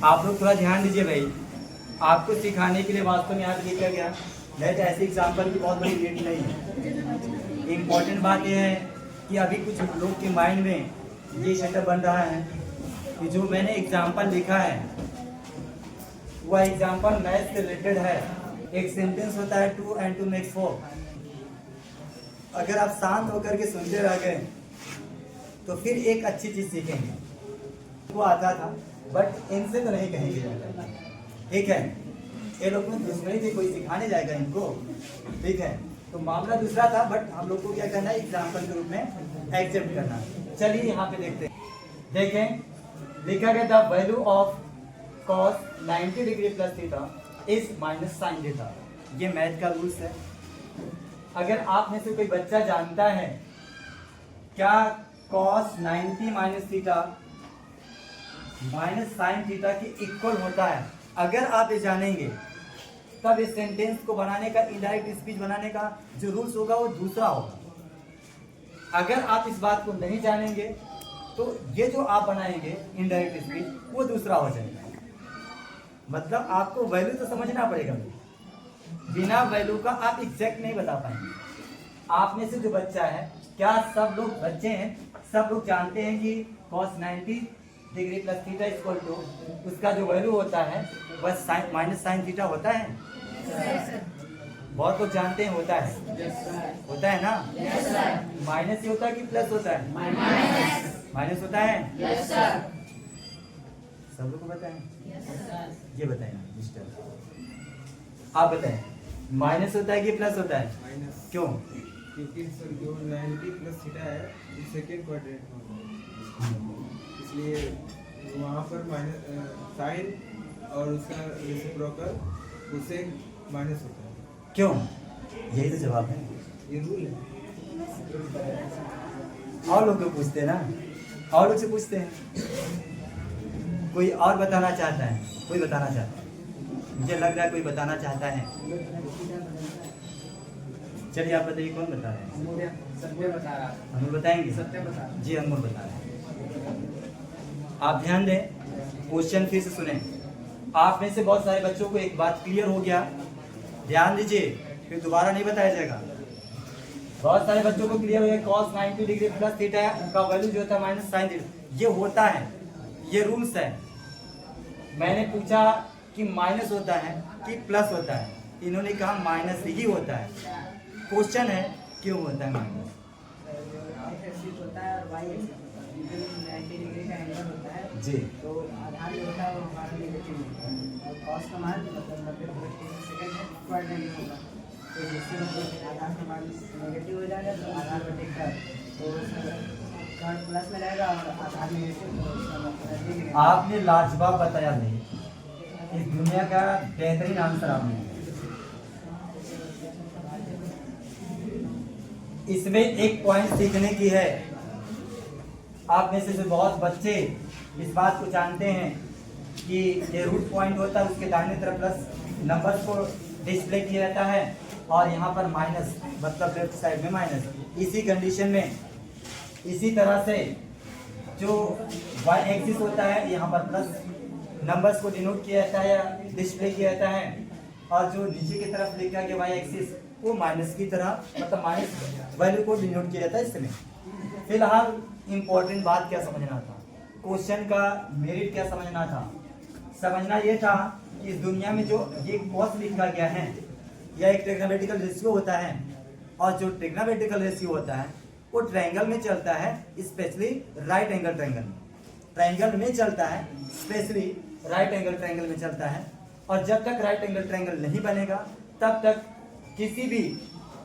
आप लोग थोड़ा ध्यान दीजिए भाई, आपको सिखाने के लिए वास्तव में याद किया गया, नहीं तो ऐसे एग्जाम्पल की बहुत बड़ी नीड नहीं है। इम्पोर्टेंट बात यह है कि अभी कुछ लोग के माइंड में ये सेटअप बन रहा है कि जो मैंने एग्जाम्पल लिखा है वह एग्जाम्पल मैथ से रिलेटेड है। एक सेंटेंस होता है 2 and 2 makes 4। अगर आप शांत होकर के सुनते रह गए तो फिर एक अच्छी चीज सीखेंगे। वो आता था बट इनसे तो नहीं कहेंगे, ठीक है। ये लोग में दुश्मनी थी, कोई सिखाने जाएगा इनको, ठीक है। तो मामला दूसरा था, बट हम लोग को क्या करना है, एग्जाम्पल के रूप में एक्सेप्ट करना। चलिए यहाँ पे देखते हैं। देखें लिखा गया था value of cos 90 degree plus theta is minus sine theta. ये मैथ का रूल्स है। अगर आप में से कोई बच्चा जानता है क्या cos 90 minus theta minus sine theta के इक्वल होता है, अगर आप ये जानेंगे तब इस सेंटेंस को बनाने का, इनडायरेक्ट स्पीच बनाने का जो रूल्स होगा वो दूसरा होगा। अगर आप इस बात को नहीं जानेंगे तो ये जो आप बनाएंगे इनडायरेक्ट स्पीच वो दूसरा हो जाएगा। मतलब आपको वैल्यू तो समझना पड़ेगा, बिना वैल्यू का आप एग्जैक्ट नहीं बता पाएंगे। आप में से जो बच्चा है, क्या सब लोग बच्चे हैं, सब लोग जानते हैं कि cos 90 degree plus theta equal to उसका जो वैल्यू होता है वह साइन माइनस साइन थीटा होता है। बहुत लोग जानते हैं होता है, होता है ना। माइनस ही होता है कि प्लस होता है? माइनस होता है। सब लोग को पता है? ये बताएं मिस्टर, आप बताएं माइनस होता है कि प्लस होता है? माइनस। क्यों? क्योंकि जो 90 प्लस थीटा है वो सेकेंड क्वाड्रेंट में, इसलिए वहाँ पर माइनस साइन और उसका रेसिप्रोकल उससे माइनस होता है। क्यों? यही तो जवाब है, ये रूल है। और लोग तो पूछते हैं ना, और लोग से पूछते हैं। कोई और बताना चाहता है? कोई बताना चाहता है? मुझे लग रहा है कोई बताना चाहता है। चलिए आप बताइए, कौन बता रहे हैं? सत्य बता रहा है। अनमोल बताएंगे? सत्य बता रहा है। जी अनमोल बता रहे हैं। आप ध्यान दें, क्वेश्चन फिर से सुने। आप में से बहुत सारे बच्चों को एक बात क्लियर हो गया, ध्यान दीजिए, फिर दोबारा नहीं बताया जाएगा। बहुत सारे बच्चों को क्लियर हो गया cos 90 डिग्री प्लस थीटा है, उनका वैल्यू जो होता है माइनस साइन थीटा। ये होता है, ये रूल्स है। मैंने पूछा कि माइनस होता है कि प्लस होता है, इन्होंने कहा माइनस ही होता है। क्वेश्चन है क्यों होता है माइनस? एक्सिस होता है और वाई एक्सिस 90 डिग्री का एंगल होता है जी। तो आधार जो होता है वो हमारा नेगेटिव होता है और cos का मान मतलब 90 सेकंड क्वाड्रेंट में होगा। तो जिससे मतलब आधार का मान नेगेटिव हो जाएगा तो आधार बटेगा तो कर्व प्लस में रहेगा और आधार नेगेटिव तो उसका मतलब आपने लाजवाब बताया नहीं, इस दुनिया का बेहतरीन आंसर आपने दिया। इसमें एक पॉइंट सीखने की है। आप में से जो बहुत बच्चे इस बात को जानते हैं कि ये रूट पॉइंट होता है, उसके दाहिने तरफ प्लस नंबर्स को डिस्प्ले किया जाता है और यहाँ पर माइनस, मतलब लेफ्ट साइड में माइनस। इसी कंडीशन में इसी तरह से जो वाई एक्सिस होता है यहाँ पर प्लस नंबर्स को डिनोट किया जाता है या डिस्प्ले किया जाता है, और जो नीचे की तरफ लिखा गया वाई एक्सिस वो माइनस की तरह, मतलब माइनस वैल्यू को डिनोट किया जाता है इसमें। फिलहाल इम्पोर्टेंट बात क्या समझना था, क्वेश्चन का मेरिट क्या समझना था? समझना ये था कि इस दुनिया में जो ये कॉस लिखा गया है यह एक ट्रिग्नोमेट्रिकल रेशियो होता है, और जो ट्रिग्नोमेट्रिकल रेशियो होता है वो ट्रायंगल में चलता है, स्पेशली राइट एंगल ट्रायंगल में। ट्रायंगल में चलता है, स्पेशली राइट एंगल ट्रायंगल में चलता है। और जब तक राइट एंगल ट्रायंगल नहीं बनेगा तब तक किसी भी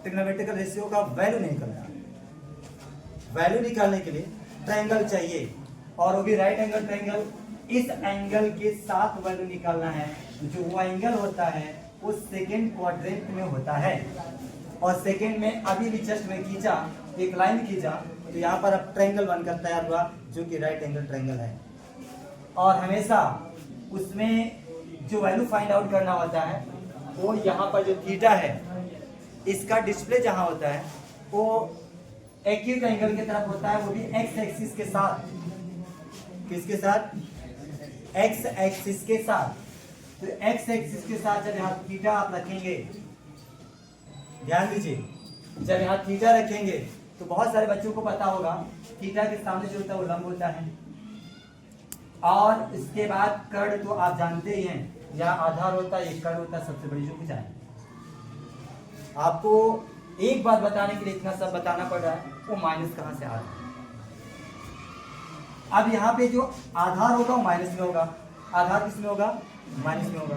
ट्रिग्नोमेट्रिकल रेशियो का वैल्यू नहीं निकलता। वैल्यू निकालने के लिए ट्रायंगल चाहिए, और वो भी राइट एंगल ट्रायंगल। इस एंगल के साथ वैल्यू निकालना है, जो वो एंगल होता है वो सेकेंड क्वाड्रेंट में होता है। और सेकेंड में अभी भी जस्ट में खींचा, एक लाइन खींचा तो यहाँ पर अब ट्रायंगल बनकर तैयार हुआ जो कि राइट एंगल ट्रायंगल है। और हमेशा उसमें जो वैल्यू फाइंड आउट करना होता है वो यहाँ पर जो थीटा है इसका डिस्प्ले जहाँ होता है वो एक्यूट एंगल की तरफ होता है, वो भी एक्स एक्सिस के साथ। किसके साथ? एक्स एक्सिस के साथ, तो एक्स एक्सिस के साथ जब यहाँ थीटा आप रखेंगे, ध्यान दीजिए, जब यहाँ थीटा रखेंगे तो बहुत सारे बच्चों को पता होगा थीटा के सामने जो होता है वो लंब होता है, और इसके बाद कर्ण तो आप जानते ही हैं, यहाँ आधार होता है, ये कर्ण होता है, सबसे बड़ी जो भुजा है। आपको एक बात बताने के लिए इतना सब बताना पड़ रहा है, वो माइनस कहाँ से आ रहा है। अब यहाँ पे जो आधार होगा वो माइनस में होगा, आधार किस में होगा, माइनस में होगा,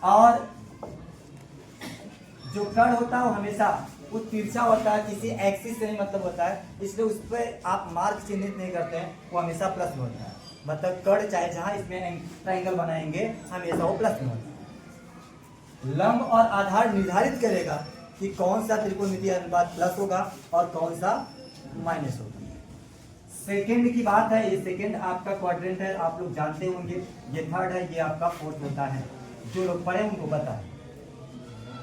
और जो कर्ण होता है वो हमेशा वो तिरछा होता है, किसी एक्सिस से नहीं मतलब होता है, इसलिए उस पर आप मार्क चिन्हित नहीं करते हैं, वो हमेशा प्लस में होता है। मतलब कर्ण चाहे जहां इसमें ट्रायंगल बनाएंगे हमेशा वो प्लस में होता है। लंब और आधार निर्धारित करेगा कि कौन सा त्रिकोणमितीय अनुपात प्लस होगा और कौन सा माइनस होगा। सेकंड की बात है, ये सेकंड आपका क्वाड्रेंट है, आप लोग जानते होंगे, ये थर्ड है, ये आपका फोर्थ होता है, जो लोग पढ़े उनको पता है।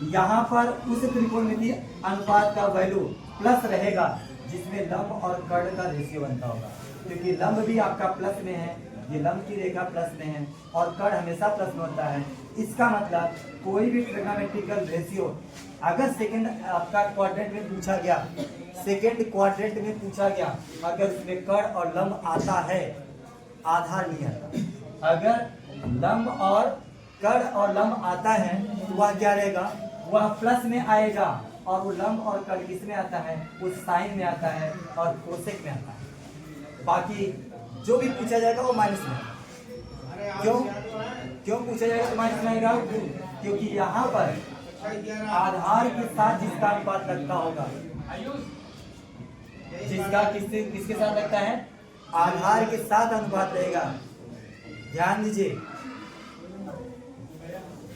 यहाँ पर उस त्रिकोणमितीय अनुपात का वैल्यू प्लस रहेगा जिसमें लंब और कर्ण का रेशियो बनता होगा, क्योंकि लंब भी आपका प्लस में है, ये लंब की रेखा प्लस में है और कर्ण हमेशा प्लस में होता है। इसका मतलब कोई भी ट्रिग्नोमेट्रिकल रेशियो अगर सेकंड आपका क्वाड्रेंट में पूछा गया, सेकंड क्वाड्रेंट में पूछा गया, अगर उसमें कर्ण और लंब आता है, आधार नहीं आता, अगर लंब और कर्ण और लंब आता है तो वह क्या रहेगा, वह प्लस में आएगा, और वो लंब और कर्ण किस में आता है, वो साइन में आता है और कोसेक में आता है। बाकी जो भी पूछा जाएगा वो माइनस में। क्यों पूछा जाएगा तो माइनस में आएगा, क्योंकि यहाँ पर आधार के साथ जिसका अनुपात लगता होगा, जिसका किसके साथ लगता है, आधार के साथ अनुपात रहेगा। ध्यान दीजिए,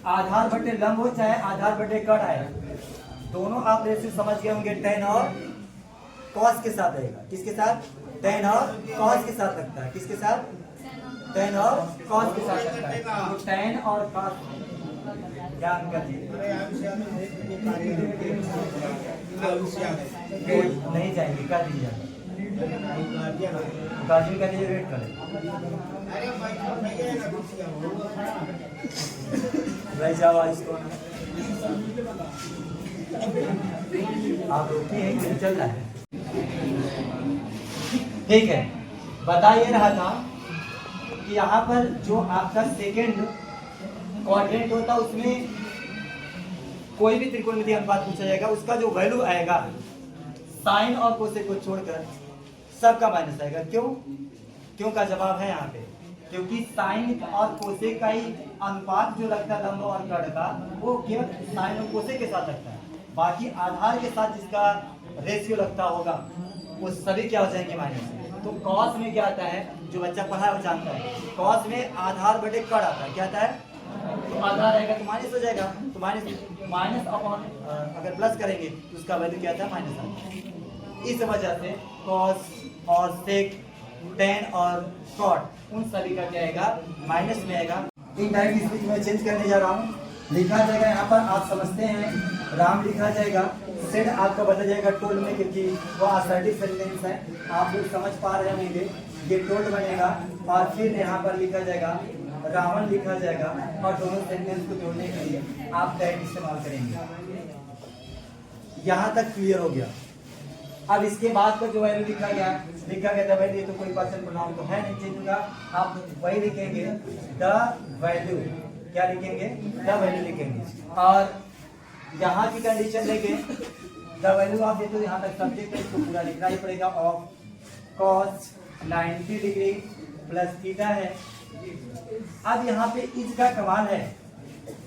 आधार बटे लंब हो चाहे आधार बटे कर्ण आए, दोनों आप रेशियो समझ गए होंगे, टेन और कॉस के साथ रहेगा। किसके साथ, टेन और कॉस के साथ लगता है, किसके साथ, टेन और कॉस के साथ लगता है, तो टेन और कॉस ध्यान करिए, नहीं जाएंगे, कर दीजिए, गार्जियन का लिए वेट करें, रह जाओ इसको, आप रोकी हैं कि चल रहा है, ठीक है। बता ये रहा था कि यहाँ पर जो आपका सेकंड क्वाड्रेंट होता है उसमें कोई भी त्रिकोणमितीय अनुपात पूछा जाएगा, उसका जो वैल्यू आएगा साइन और कोसेक को छोड़कर सबका माइनस आएगा। क्यों का जवाब है यहाँ पे, क्योंकि साइन और कोसेक का ही अनुपात जो लगता है लंब और कर्ण का, वो केवल साइन और कोसेक के साथ लगता है, बाकी आधार के साथ जिसका रेशियो लगता होगा वो सभी क्या हो जाएंगे, माइनस। तो कॉस में क्या आता है, जो बच्चा पढ़ा है वो जानता है, कॉस में आधार बटे कर्ण आता है, क्या आता है, तो आधार रहेगा तो माइनस हो जाएगा, तो माइनस अपॉन अगर प्लस करेंगे तो उसका वैल्यू क्या आता है, माइनस आता है। इस वजह से कॉस और सेक, टेन और कॉट उन सभी का क्या आएगा, माइनस में आएगा। इनडायरेक्ट स्पीच में चेंज करने जा रहा हूँ, लिखा जाएगा यहाँ पर, आप समझते हैं राम लिखा जाएगा, सेड आपका बदल जाएगा टोल्ड में, क्योंकि वो असर्टिव सेंटेंस है, आप लोग समझ पा रहे होंगे, ये टोल्ड बनेगा, और फिर यहाँ पर लिखा जाएगा रावण लिखा जाएगा, और दोनों सेंटेंस को जोड़ने के लिए आप दैट इस्तेमाल करेंगे। यहाँ तक क्लियर हो गया। अब इसके बाद का जो वैल्यू लिखा गया था वैल्यू, तो कोई पर्सन प्रोनाउन तो है नहीं, चेंज होगा, आप वही लिखेंगे द वैल्यू, क्या लिखेंगे, द वैल्यू लिखेंगे, और यहाँ की कंडीशन लेके द वैल्यू आप देखो, यहाँ तक सब्जेक्ट है, इसको पूरा लिखना ही पड़ेगा, of cos 90 degree plus theta है। अब यहाँ पे इज का कमाल है,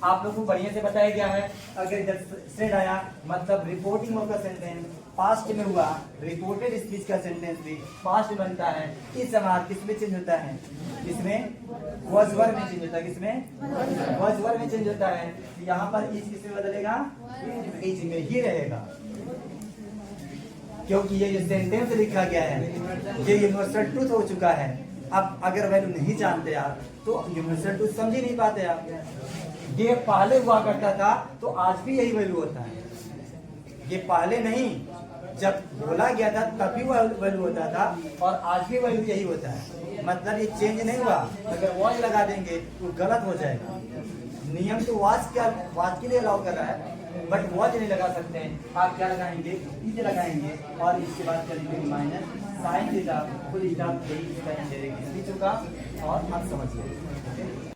आप लोगों को बढ़िया से बताया गया है, अगर जब सेड आया मतलब रिपोर्टिंग ऑफ का सेंटेंस पास्ट में हुआ, रिपोर्टेड स्पीच का सेंटेंस भी पास्ट में बनता है, इस समाज किसमें चेंज होता है, किसमें, वॉज वर्ब में चेंज होता है, किसमें, वॉज वर्ब में चेंज होता है। यहाँ पर इज किसमें बदलेगा, इज में ही रहेगा, क्योंकि ये जो सेंटेंस लिखा गया है ये यूनिवर्सल ट्रूथ हो चुका है। अब अगर वैल्यू नहीं जानते आप तो यूनिवर्सल ट्रूथ समझ ही नहीं पाते आप। ये पहले हुआ करता था तो आज भी यही वैल्यू होता है, ये पहले नहीं, जब बोला गया था तभी वैल्यू होता था और आज भी वैल्यू यही होता है, मतलब ये चेंज नहीं हुआ। अगर वॉच लगा देंगे तो गलत हो जाएगा। नियम तो वॉच के लिए अलाउ कर रहा है, बट वॉच नहीं लगा सकते हैं। आप क्या लगाएंगे, इज लगाएंगे और इसके बाद करेंगे minus sine theta, full stop, यही इसका डायरेक्ट चुका और आप समझ लेंगे।